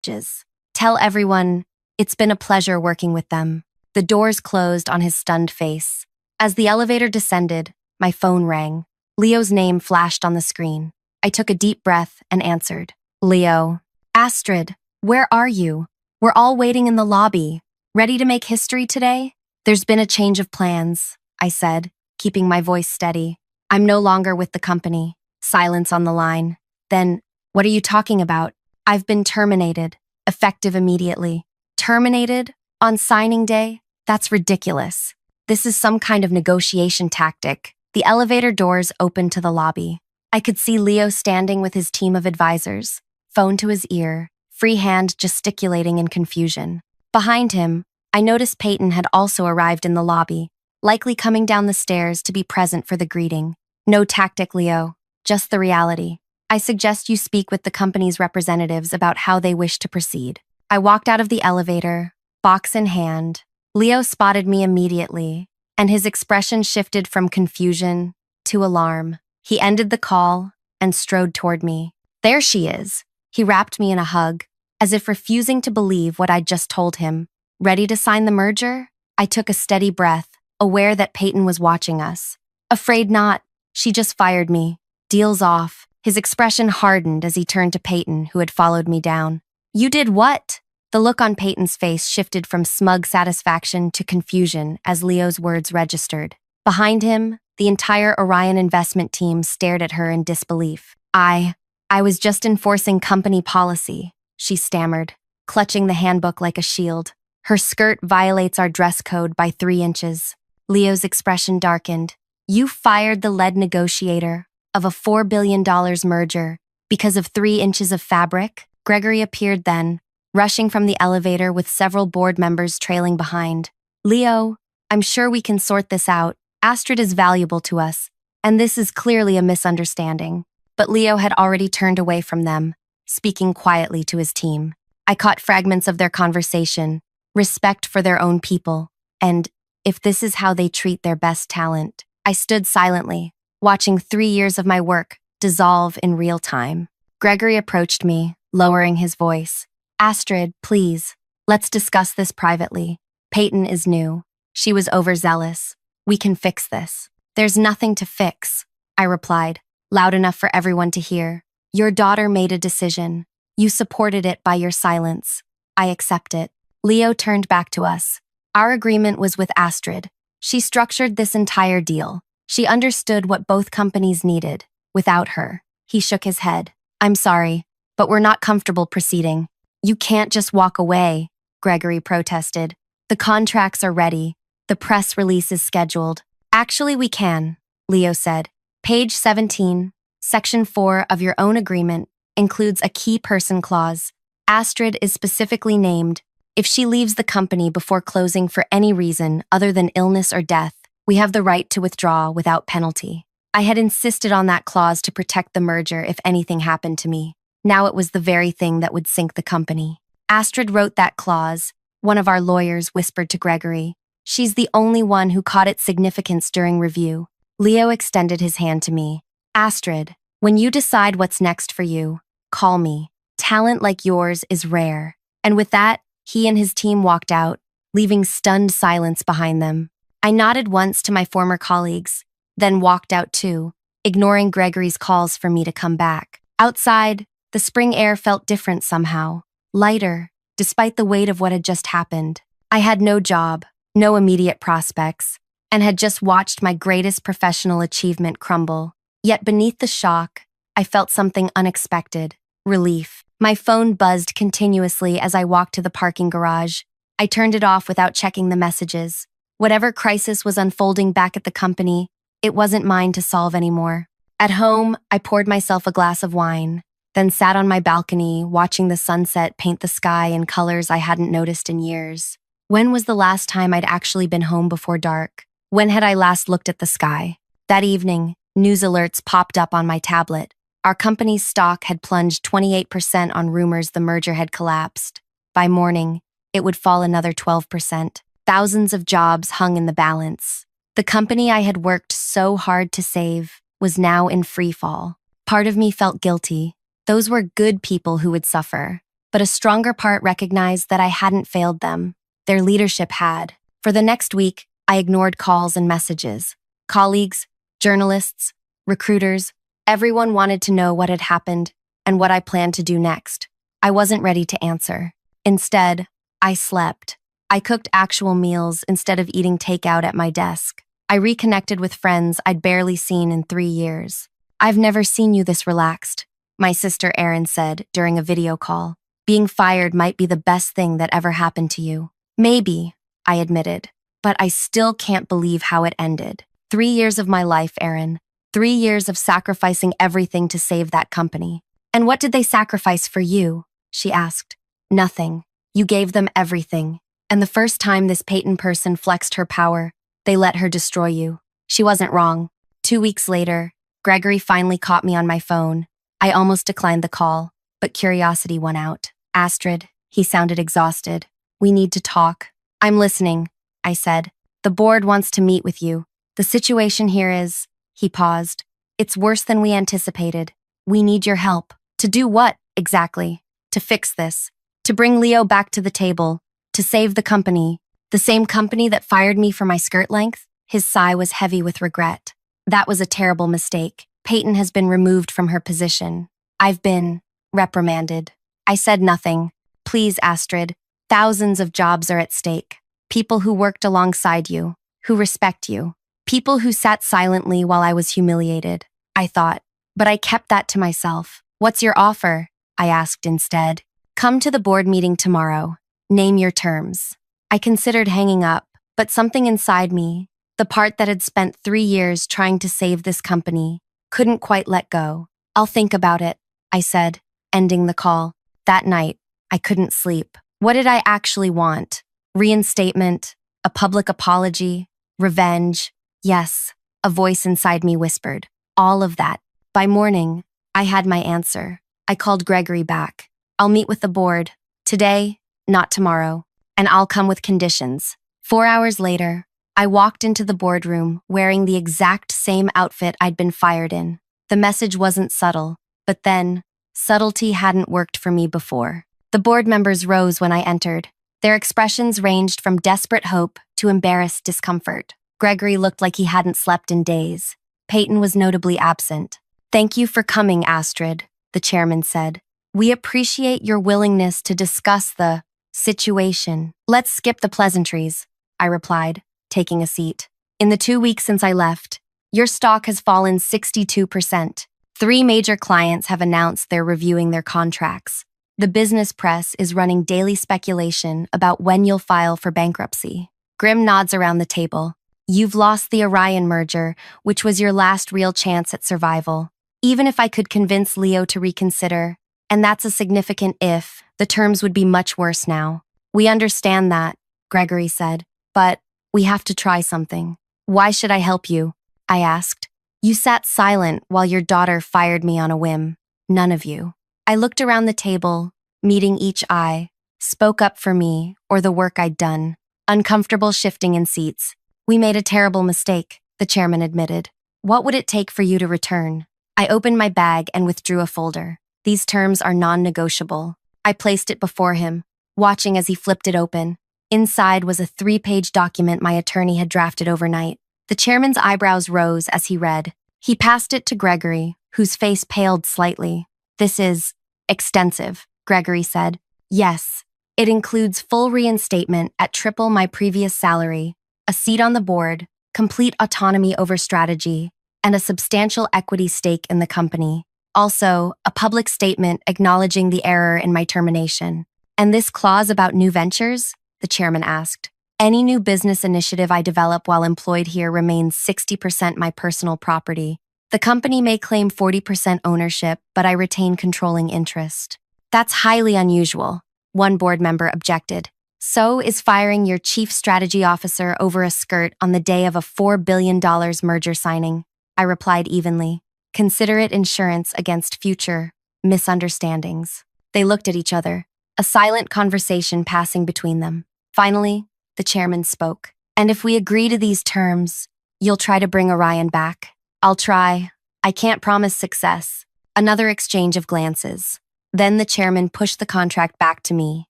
messages. Tell everyone it's been a pleasure working with them. The doors closed on his stunned face. As the elevator descended, my phone rang. Leo's name flashed on the screen. I took a deep breath and answered. Leo. Astrid, where are you? We're all waiting in the lobby. Ready to make history today? There's been a change of plans, I said, keeping my voice steady. I'm no longer with the company. Silence on the line. Then, what are you talking about? I've been terminated, effective immediately. Terminated? On signing day? That's ridiculous. This is some kind of negotiation tactic. The elevator doors opened to the lobby. I could see Leo standing with his team of advisors, phone to his ear, free hand gesticulating in confusion. Behind him, I noticed Peyton had also arrived in the lobby, likely coming down the stairs to be present for the greeting. No tactic, Leo, just the reality. I suggest you speak with the company's representatives about how they wish to proceed. I walked out of the elevator, box in hand. Leo spotted me immediately, and his expression shifted from confusion to alarm. He ended the call and strode toward me. There she is. He wrapped me in a hug, as if refusing to believe what I'd just told him. Ready to sign the merger? I took a steady breath, aware that Peyton was watching us. Afraid not. She just fired me. Deal's off. His expression hardened as he turned to Peyton, who had followed me down. You did what? The look on Peyton's face shifted from smug satisfaction to confusion as Leo's words registered. Behind him, the entire Orion investment team stared at her in disbelief. I was just enforcing company policy, she stammered, clutching the handbook like a shield. Her skirt violates our dress code by 3 inches. Leo's expression darkened. You fired the lead negotiator of a $4 billion merger because of 3 inches of fabric? Gregory appeared then, rushing from the elevator with several board members trailing behind. Leo, I'm sure we can sort this out. Astrid is valuable to us, and this is clearly a misunderstanding. But Leo had already turned away from them, speaking quietly to his team. I caught fragments of their conversation, respect for their own people, and if this is how they treat their best talent. I stood silently, watching 3 years of my work dissolve in real time. Gregory approached me, lowering his voice. Astrid, please, let's discuss this privately. Peyton is new. She was overzealous. We can fix this. There's nothing to fix, I replied, loud enough for everyone to hear. Your daughter made a decision. You supported it by your silence. I accept it. Leo turned back to us. Our agreement was with Astrid. She structured this entire deal. She understood what both companies needed. Without her, he shook his head. I'm sorry, but we're not comfortable proceeding. You can't just walk away, Gregory protested. The contracts are ready. The press release is scheduled. Actually, we can, Leo said. Page 17, Section 4 of your own agreement includes a key person clause. Astrid is specifically named. If she leaves the company before closing for any reason other than illness or death, we have the right to withdraw without penalty. I had insisted on that clause to protect the merger if anything happened to me. Now it was the very thing that would sink the company. Astrid wrote that clause, one of our lawyers whispered to Gregory. She's the only one who caught its significance during review. Leo extended his hand to me. Astrid, when you decide what's next for you, call me. Talent like yours is rare. And with that, he and his team walked out, leaving stunned silence behind them. I nodded once to my former colleagues, then walked out too, ignoring Gregory's calls for me to come back. Outside, the spring air felt different somehow, lighter, despite the weight of what had just happened. I had no job, no immediate prospects, and had just watched my greatest professional achievement crumble. Yet beneath the shock, I felt something unexpected, relief. My phone buzzed continuously as I walked to the parking garage. I turned it off without checking the messages. Whatever crisis was unfolding back at the company, it wasn't mine to solve anymore. At home, I poured myself a glass of wine, then sat on my balcony watching the sunset paint the sky in colors I hadn't noticed in years. When was the last time I'd actually been home before dark? When had I last looked at the sky? That evening, news alerts popped up on my tablet. Our company's stock had plunged 28% on rumors the merger had collapsed. By morning, it would fall another 12%. Thousands of jobs hung in the balance. The company I had worked so hard to save was now in free fall. Part of me felt guilty. Those were good people who would suffer. but a stronger part recognized that I hadn't failed them. Their leadership had. For the next week, I ignored calls and messages. Colleagues, journalists, recruiters, everyone wanted to know what had happened and what I planned to do next. I wasn't ready to answer. Instead, I slept. I cooked actual meals instead of eating takeout at my desk. I reconnected with friends I'd barely seen in 3 years. "I've never seen you this relaxed," my sister Erin said during a video call. "Being fired might be the best thing that ever happened to you." "Maybe," I admitted, "but I still can't believe how it ended. 3 years of my life, Erin. 3 years of sacrificing everything to save that company." "And what did they sacrifice for you?" she asked. "Nothing. You gave them everything. And the first time this Peyton person flexed her power, they let her destroy you." She wasn't wrong. 2 weeks later, Gregory finally caught me on my phone. I almost declined the call, but curiosity won out. "Astrid," he sounded exhausted. "We need to talk." "I'm listening," I said. "The board wants to meet with you. The situation here is—" He paused. "It's worse than we anticipated. We need your help." "To do what, exactly?" "To fix this. To bring Leo back to the table. To save the company. The same company that fired me for my skirt length." His sigh was heavy with regret. "That was a terrible mistake. Peyton has been removed from her position. I've been reprimanded." I said nothing. "Please, Astrid. Thousands of jobs are at stake. People who worked alongside you, who respect you. People who sat silently while I was humiliated," I thought. But I kept that to myself. "What's your offer?" I asked instead. "Come to the board meeting tomorrow. Name your terms." I considered hanging up, but something inside me, the part that had spent 3 years trying to save this company, couldn't quite let go. "I'll think about it," I said, ending the call. That night, I couldn't sleep. What did I actually want? Reinstatement? A public apology? Revenge? Yes, a voice inside me whispered. All of that. By morning, I had my answer. I called Gregory back. "I'll meet with the board. Today, not tomorrow. And I'll come with conditions." 4 hours later, I walked into the boardroom wearing the exact same outfit I'd been fired in. The message wasn't subtle, but then, subtlety hadn't worked for me before. The board members rose when I entered. Their expressions ranged from desperate hope to embarrassed discomfort. Gregory looked like he hadn't slept in days. Peyton was notably absent. "Thank you for coming, Astrid," the chairman said. "We appreciate your willingness to discuss the situation." "Let's skip the pleasantries," I replied, taking a seat. "In the 2 weeks since I left, your stock has fallen 62%. 3 major clients have announced they're reviewing their contracts. The business press is running daily speculation about when you'll file for bankruptcy." Grim nods around the table. "You've lost the Orion merger, which was your last real chance at survival. Even if I could convince Leo to reconsider, and that's a significant if, the terms would be much worse now." "We understand that," Gregory said, "but we have to try something." "Why should I help you?" I asked. "You sat silent while your daughter fired me on a whim. None of you." I looked around the table, meeting each eye, spoke up for me or the work I'd done. Uncomfortable shifting in seats. "We made a terrible mistake," the chairman admitted. "What would it take for you to return?" I opened my bag and withdrew a folder. "These terms are non-negotiable." I placed it before him, watching as he flipped it open. Inside was a 3-page document my attorney had drafted overnight. The chairman's eyebrows rose as he read. He passed it to Gregory, whose face paled slightly. "This is extensive," Gregory said. "Yes, it includes full reinstatement at triple my previous salary, a seat on the board, complete autonomy over strategy, and a substantial equity stake in the company. Also, a public statement acknowledging the error in my termination." "And this clause about new ventures?" the chairman asked. "Any new business initiative I develop while employed here remains 60% my personal property. The company may claim 40% ownership, but I retain controlling interest." "That's highly unusual," one board member objected. "So is firing your chief strategy officer over a skirt on the day of a $4 billion merger signing," I replied evenly. "Consider it insurance against future misunderstandings." They looked at each other, a silent conversation passing between them. Finally, the chairman spoke. "And if we agree to these terms, you'll try to bring Orion back?" "I'll try. I can't promise success." Another exchange of glances. Then the chairman pushed the contract back to me,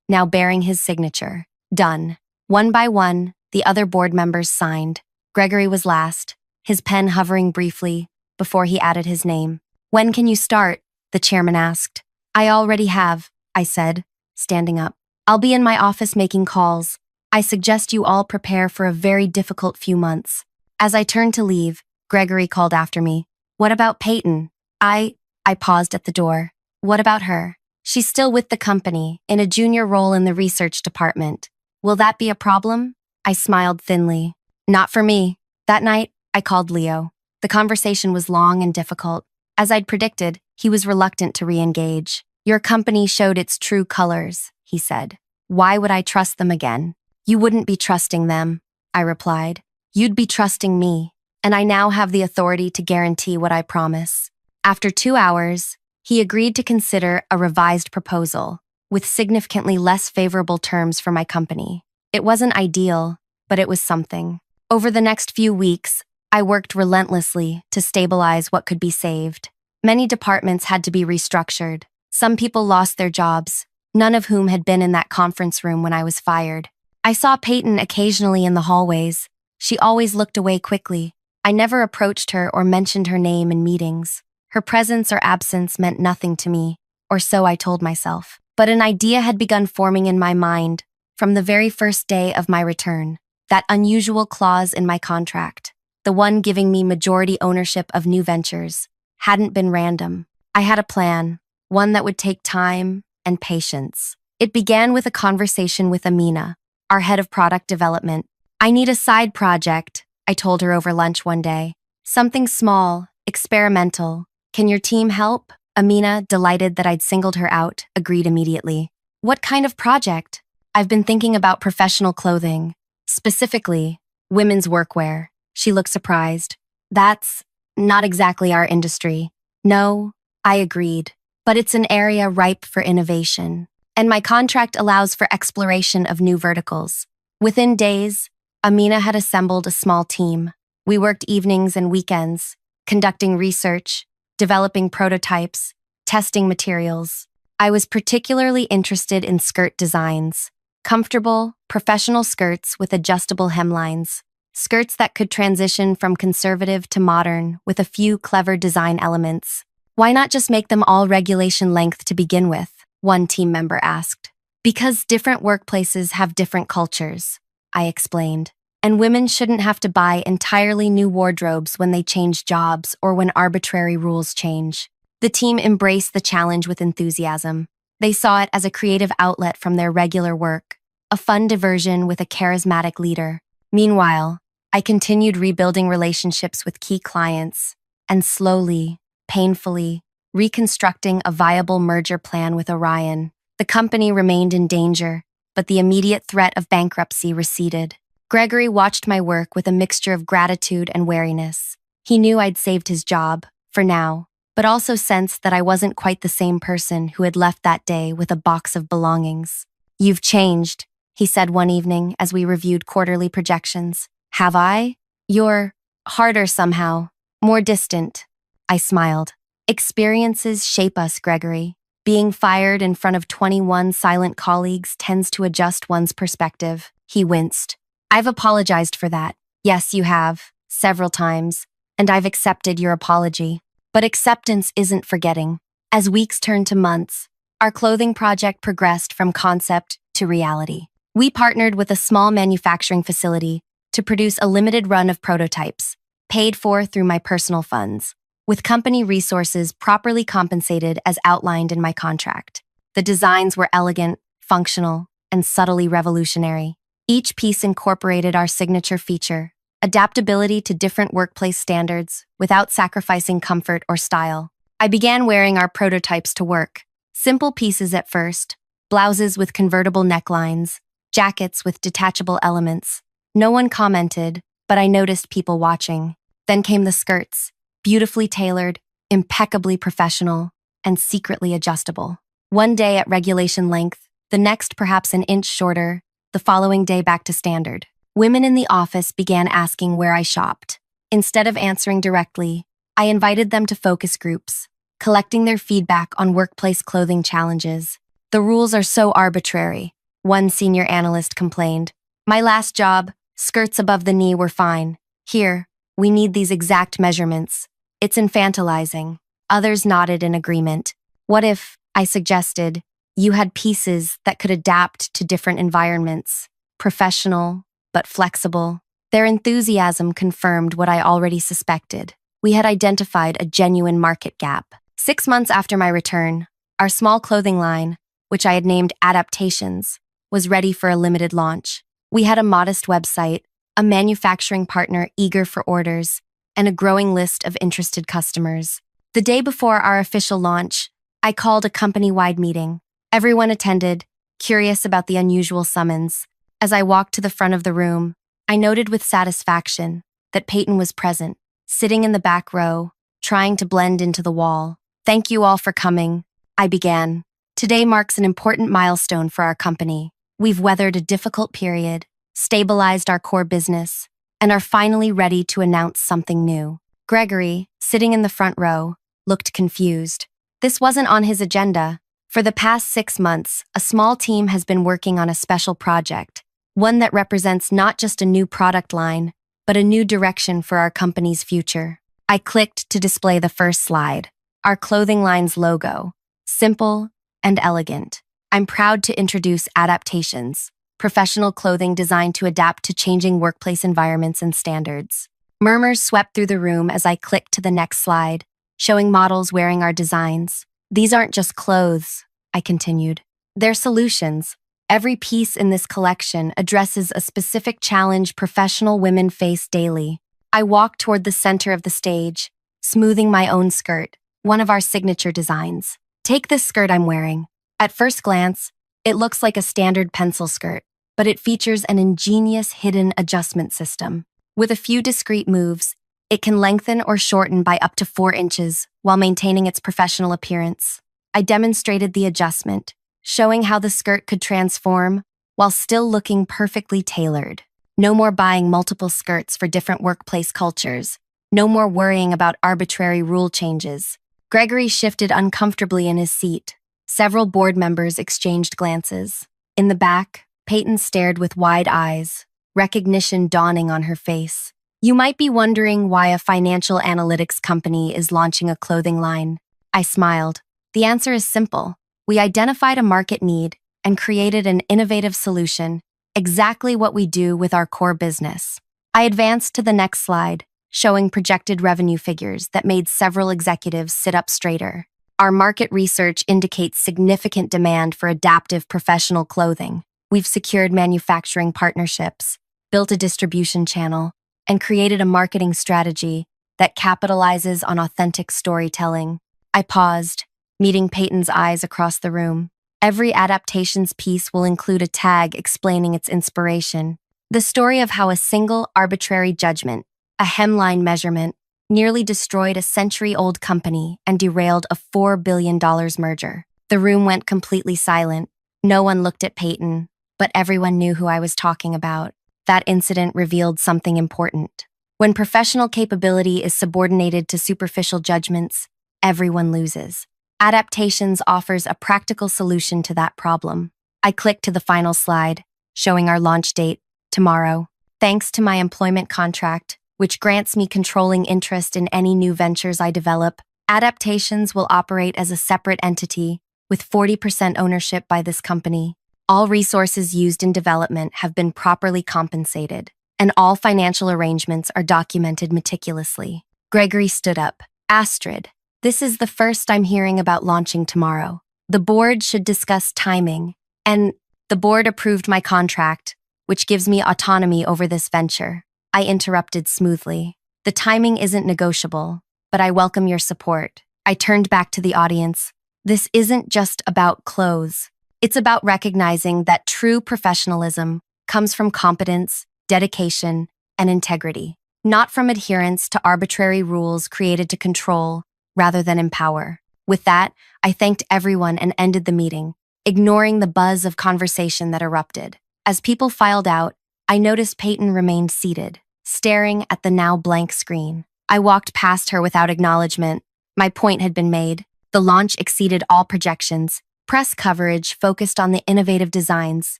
now bearing his signature. Done. One by one, the other board members signed. Gregory was last, his pen hovering briefly before he added his name. When can you start? The chairman asked. I already have, I said, standing up. I'll be in my office making calls. I suggest you all prepare for a very difficult few months. As I turned to leave, Gregory called after me. What about Peyton? I paused at the door. What about her? She's still with the company, in a junior role in the research department. Will that be a problem? I smiled thinly. Not for me. That night, I called Leo. The conversation was long and difficult. As I'd predicted, he was reluctant to re-engage. Your company showed its true colors, he said. Why would I trust them again? You wouldn't be trusting them, I replied. You'd be trusting me, and I now have the authority to guarantee what I promise. After 2 hours, he agreed to consider a revised proposal, with significantly less favorable terms for my company. It wasn't ideal, but it was something. Over the next few weeks, I worked relentlessly to stabilize what could be saved. Many departments had to be restructured. Some people lost their jobs, none of whom had been in that conference room when I was fired. I saw Peyton occasionally in the hallways. She always looked away quickly. I never approached her or mentioned her name in meetings. Her presence or absence meant nothing to me, or so I told myself. But an idea had begun forming in my mind from the very first day of my return. That unusual clause in my contract, the one giving me majority ownership of new ventures, hadn't been random. I had a plan, one that would take time and patience. It began with a conversation with Amina, our head of product development. I need a side project, I told her over lunch one day. Something small, experimental. Can your team help? Amina, delighted that I'd singled her out, agreed immediately. What kind of project? I've been thinking about professional clothing, specifically women's workwear. She looked surprised. That's not exactly our industry. No, I agreed, but it's an area ripe for innovation, and my contract allows for exploration of new verticals. Within days, Amina had assembled a small team. We worked evenings and weekends, conducting research, developing prototypes, testing materials. I was particularly interested in skirt designs. Comfortable, professional skirts with adjustable hemlines. Skirts that could transition from conservative to modern with a few clever design elements. Why not just make them all regulation length to begin with? One team member asked. Because different workplaces have different cultures, I explained. And women shouldn't have to buy entirely new wardrobes when they change jobs or when arbitrary rules change. The team embraced the challenge with enthusiasm. They saw it as a creative outlet from their regular work, a fun diversion with a charismatic leader. Meanwhile, I continued rebuilding relationships with key clients and slowly, painfully, reconstructing a viable merger plan with Orion. The company remained in danger, but the immediate threat of bankruptcy receded. Gregory watched my work with a mixture of gratitude and wariness. He knew I'd saved his job, for now, but also sensed that I wasn't quite the same person who had left that day with a box of belongings. You've changed, he said one evening as we reviewed quarterly projections. Have I? You're harder somehow, more distant. I smiled. Experiences shape us, Gregory. Being fired in front of 21 silent colleagues tends to adjust one's perspective. He winced. I've apologized for that. Yes, you have, several times, and I've accepted your apology. But acceptance isn't forgetting. As weeks turned to months, our clothing project progressed from concept to reality. We partnered with a small manufacturing facility to produce a limited run of prototypes, paid for through my personal funds, with company resources properly compensated as outlined in my contract. The designs were elegant, functional, and subtly revolutionary. Each piece incorporated our signature feature, adaptability to different workplace standards without sacrificing comfort or style. I began wearing our prototypes to work. Simple pieces at first, blouses with convertible necklines, jackets with detachable elements. No one commented, but I noticed people watching. Then came the skirts, beautifully tailored, impeccably professional, and secretly adjustable. One day at regulation length, the next perhaps an inch shorter, the following day back to standard. Women in the office began asking where I shopped. Instead of answering directly, I invited them to focus groups. collecting their feedback on workplace clothing challenges. The rules are so arbitrary, one senior analyst complained. My last job, skirts above the knee were fine. Here, we need these exact measurements. It's infantilizing. Others nodded in agreement. What if, I suggested, you had pieces that could adapt to different environments, professional, but flexible? Their enthusiasm confirmed what I already suspected. We had identified a genuine market gap. 6 months after my return, our small clothing line, which I had named Adaptations, was ready for a limited launch. We had a modest website, a manufacturing partner eager for orders, and a growing list of interested customers. The day before our official launch, I called a company-wide meeting. Everyone attended, curious about the unusual summons. As I walked to the front of the room, I noted with satisfaction that Peyton was present, sitting in the back row, trying to blend into the wall. Thank you all for coming, I began. Today marks an important milestone for our company. We've weathered a difficult period, stabilized our core business, and are finally ready to announce something new. Gregory, sitting in the front row, looked confused. This wasn't on his agenda. For the past 6 months, a small team has been working on a special project, one that represents not just a new product line, but a new direction for our company's future. I clicked to display the first slide, our clothing line's logo, simple and elegant. I'm proud to introduce Adaptations, professional clothing designed to adapt to changing workplace environments and standards. Murmurs swept through the room as I clicked to the next slide, showing models wearing our designs. These aren't just clothes, I continued. They're solutions. Every piece in this collection addresses a specific challenge professional women face daily. I walked toward the center of the stage, smoothing my own skirt, one of our signature designs. Take this skirt I'm wearing. At first glance, it looks like a standard pencil skirt, but it features an ingenious hidden adjustment system. With a few discrete moves, it can lengthen or shorten by up to 4 inches while maintaining its professional appearance. I demonstrated the adjustment, showing how the skirt could transform while still looking perfectly tailored. No more buying multiple skirts for different workplace cultures. No more worrying about arbitrary rule changes. Gregory shifted uncomfortably in his seat. Several board members exchanged glances. In the back, Peyton stared with wide eyes, recognition dawning on her face. You might be wondering why a financial analytics company is launching a clothing line. I smiled. The answer is simple. We identified a market need and created an innovative solution, exactly what we do with our core business. I advanced to the next slide, showing projected revenue figures that made several executives sit up straighter. Our market research indicates significant demand for adaptive professional clothing. We've secured manufacturing partnerships, built a distribution channel, and created a marketing strategy that capitalizes on authentic storytelling. I paused, meeting Peyton's eyes across the room. Every Adaptations piece will include a tag explaining its inspiration. The story of how a single arbitrary judgment, a hemline measurement, nearly destroyed a century-old company and derailed a $4 billion merger. The room went completely silent. No one looked at Peyton, but everyone knew who I was talking about. That incident revealed something important. When professional capability is subordinated to superficial judgments, everyone loses. Adaptations offers a practical solution to that problem. I clicked to the final slide, showing our launch date, tomorrow. Thanks to my employment contract, which grants me controlling interest in any new ventures I develop, Adaptations will operate as a separate entity with 40% ownership by this company. All resources used in development have been properly compensated, and all financial arrangements are documented meticulously. Gregory stood up. Astrid, this is the first I'm hearing about launching tomorrow. The board should discuss timing, and the board approved my contract, which gives me autonomy over this venture. I interrupted smoothly. The timing isn't negotiable, but I welcome your support. I turned back to the audience. This isn't just about clothes. It's about recognizing that true professionalism comes from competence, dedication, and integrity, not from adherence to arbitrary rules created to control rather than empower. With that, I thanked everyone and ended the meeting, ignoring the buzz of conversation that erupted. As people filed out, I noticed Peyton remained seated, staring at the now blank screen. I walked past her without acknowledgement, My point had been made. The launch exceeded all projections. Press coverage focused on the innovative designs,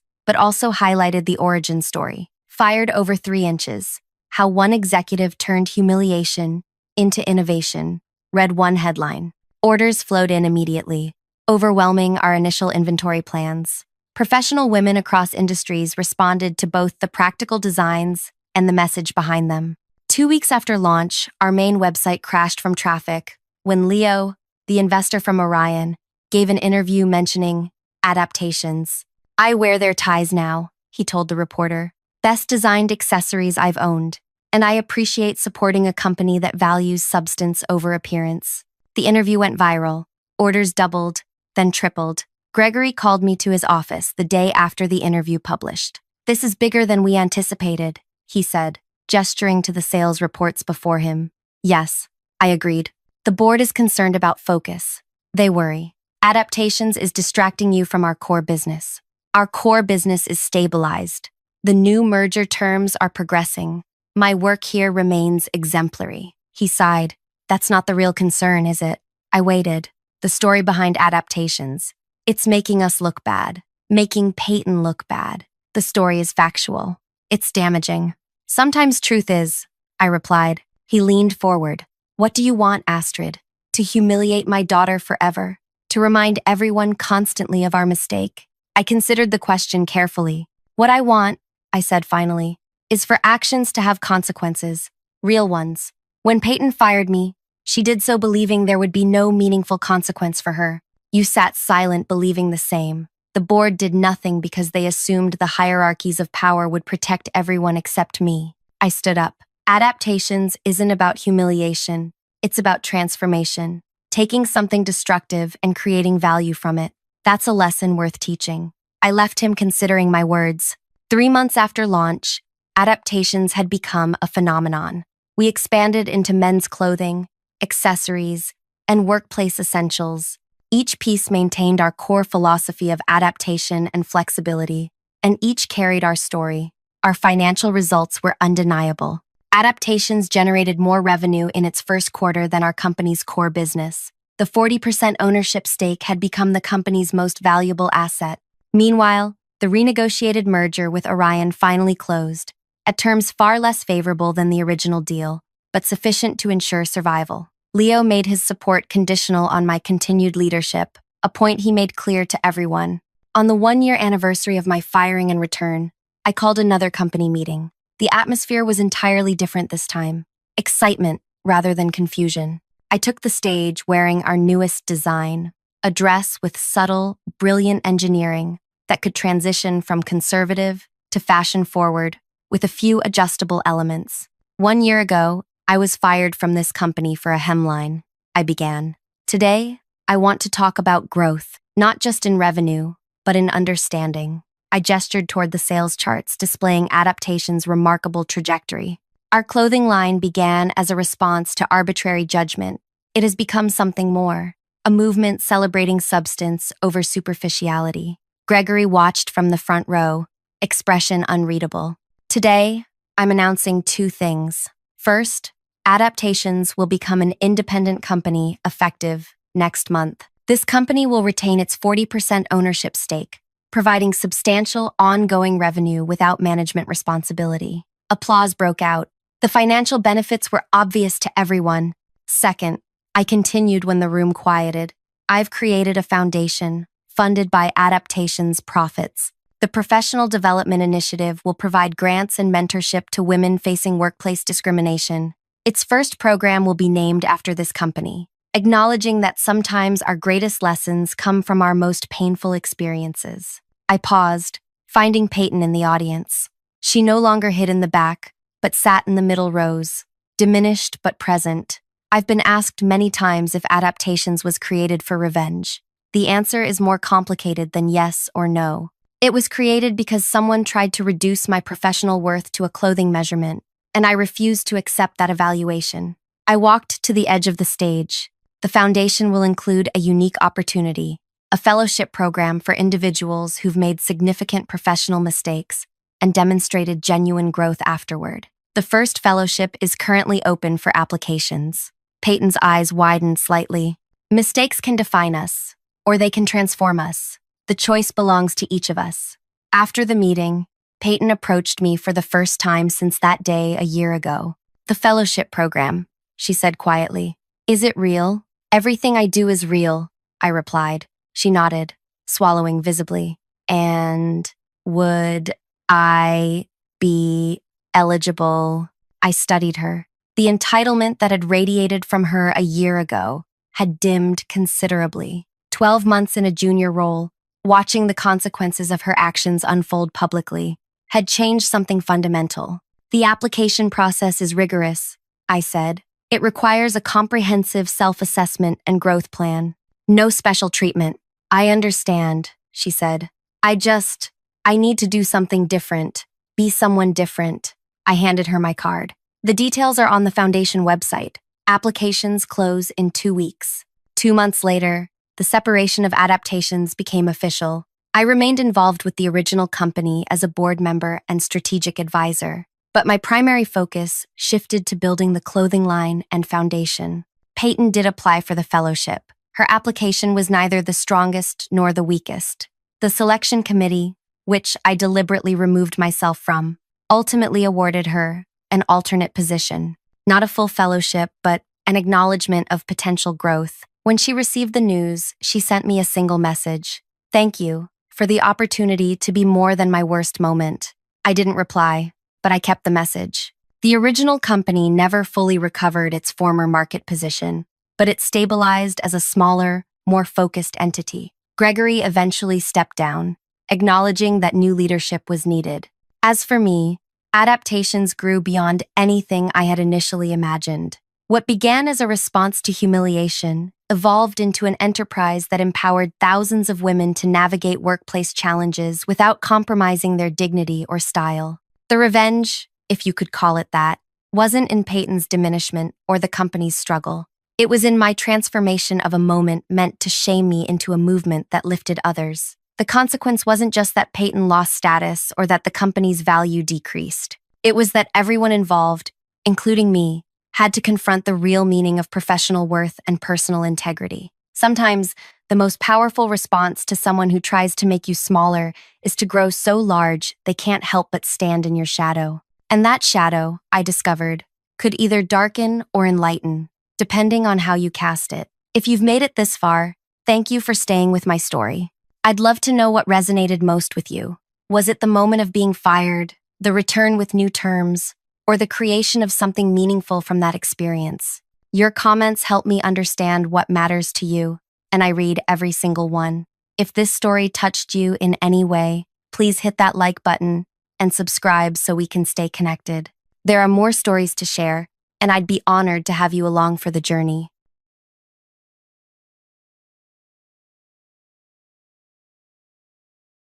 but also highlighted the origin story. Fired over 3 inches. How one executive turned humiliation into innovation, read one headline. Orders flowed in immediately, overwhelming our initial inventory plans. Professional women across industries responded to both the practical designs and the message behind them. 2 weeks after launch, our main website crashed from traffic when Leo, the investor from Orion, gave an interview mentioning adaptations. "I wear their ties now," he told the reporter. "Best designed accessories I've owned, and I appreciate supporting a company that values substance over appearance." The interview went viral. Orders doubled, then tripled. Gregory called me to his office the day after the interview published. "This is bigger than we anticipated," he said, gesturing to the sales reports before him. "Yes," I agreed. "The board is concerned about focus. They worry. Adaptations is distracting you from our core business. Our core business is stabilized. The new merger terms are progressing. My work here remains exemplary." He sighed. "That's not the real concern, is it?" I waited. The story behind adaptations. It's making us look bad. Making Peyton look bad. The story is factual. It's damaging. "Sometimes truth is," I replied. He leaned forward. "What do you want, Astrid? To humiliate my daughter forever? To remind everyone constantly of our mistake?" I considered the question carefully. "What I want," I said finally, "is for actions to have consequences. Real ones. When Peyton fired me, she did so believing there would be no meaningful consequence for her. You sat silent believing the same. The board did nothing because they assumed the hierarchies of power would protect everyone except me." I stood up. "Adaptations isn't about humiliation. It's about transformation. Taking something destructive and creating value from it. That's a lesson worth teaching." I left him considering my words. 3 months after launch, adaptations had become a phenomenon. We expanded into men's clothing, accessories, and workplace essentials. Each piece maintained our core philosophy of adaptation and flexibility, and each carried our story. Our financial results were undeniable. Adaptations generated more revenue in its first quarter than our company's core business. The 40% ownership stake had become the company's most valuable asset. Meanwhile, the renegotiated merger with Orion finally closed, at terms far less favorable than the original deal, but sufficient to ensure survival. Leo made his support conditional on my continued leadership, a point he made clear to everyone. On the 1-year anniversary of my firing and return, I called another company meeting. The atmosphere was entirely different this time. Excitement rather than confusion. I took the stage wearing our newest design, a dress with subtle, brilliant engineering that could transition from conservative to fashion-forward with a few adjustable elements. 1 year ago, I was fired from this company for a hemline. I began. "Today, I want to talk about growth, not just in revenue, but in understanding." I gestured toward the sales charts displaying adaptation's remarkable trajectory. Our clothing line began as a response to arbitrary judgment. It has become something more, a movement celebrating substance over superficiality. Gregory watched from the front row, expression unreadable. "Today, I'm announcing 2 things. First, Adaptations will become an independent company effective next month. This company will retain its 40% ownership stake, providing substantial ongoing revenue without management responsibility." Applause broke out. The financial benefits were obvious to everyone. Second, I continued when the room quieted. "I've created a foundation, funded by Adaptation's profits. The Professional Development Initiative will provide grants and mentorship to women facing workplace discrimination. Its first program will be named after this company, acknowledging that sometimes our greatest lessons come from our most painful experiences." I paused, finding Peyton in the audience. She no longer hid in the back, but sat in the middle rows, diminished but present. I've been asked many times if Adaptations was created for revenge. The answer is more complicated than yes or no. It was created because someone tried to reduce my professional worth to a clothing measurement, and I refused to accept that evaluation. I walked to the edge of the stage. The foundation will include a unique opportunity, a fellowship program for individuals who've made significant professional mistakes and demonstrated genuine growth afterward. The first fellowship is currently open for applications. Peyton's eyes widened slightly. Mistakes can define us, or they can transform us. The choice belongs to each of us. After the meeting, Peyton approached me for the first time since that day a year ago. The fellowship program, she said quietly. Is it real? Everything I do is real, I replied. She nodded, swallowing visibly. And would I be eligible? I studied her. The entitlement that had radiated from her a year ago had dimmed considerably. 12 months in a junior role, watching the consequences of her actions unfold publicly, had changed something fundamental. The application process is rigorous, I said. It requires a comprehensive self-assessment and growth plan. No special treatment. I understand, she said. I need to do something different. Be someone different. I handed her my card. The details are on the foundation website. Applications close in 2 weeks. 2 months later, the separation of adaptations became official. I remained involved with the original company as a board member and strategic advisor, but my primary focus shifted to building the clothing line and foundation. Peyton did apply for the fellowship. Her application was neither the strongest nor the weakest. The selection committee, which I deliberately removed myself from, ultimately awarded her an alternate position. Not a full fellowship, but an acknowledgement of potential growth. When she received the news, she sent me a single message. Thank you for the opportunity to be more than my worst moment. I didn't reply, but I kept the message. The original company never fully recovered its former market position, but it stabilized as a smaller, more focused entity. Gregory eventually stepped down, acknowledging that new leadership was needed. As for me, adaptations grew beyond anything I had initially imagined. What began as a response to humiliation evolved into an enterprise that empowered thousands of women to navigate workplace challenges without compromising their dignity or style. The revenge, if you could call it that, wasn't in Peyton's diminishment or the company's struggle. It was in my transformation of a moment meant to shame me into a movement that lifted others. The consequence wasn't just that Peyton lost status or that the company's value decreased. It was that everyone involved, including me, had to confront the real meaning of professional worth and personal integrity. Sometimes, the most powerful response to someone who tries to make you smaller is to grow so large they can't help but stand in your shadow. And that shadow, I discovered, could either darken or enlighten, depending on how you cast it. If you've made it this far, thank you for staying with my story. I'd love to know what resonated most with you. Was it the moment of being fired, the return with new terms, or the creation of something meaningful from that experience? Your comments help me understand what matters to you, and I read every single one. If this story touched you in any way, please hit that like button and subscribe so we can stay connected. There are more stories to share, and I'd be honored to have you along for the journey.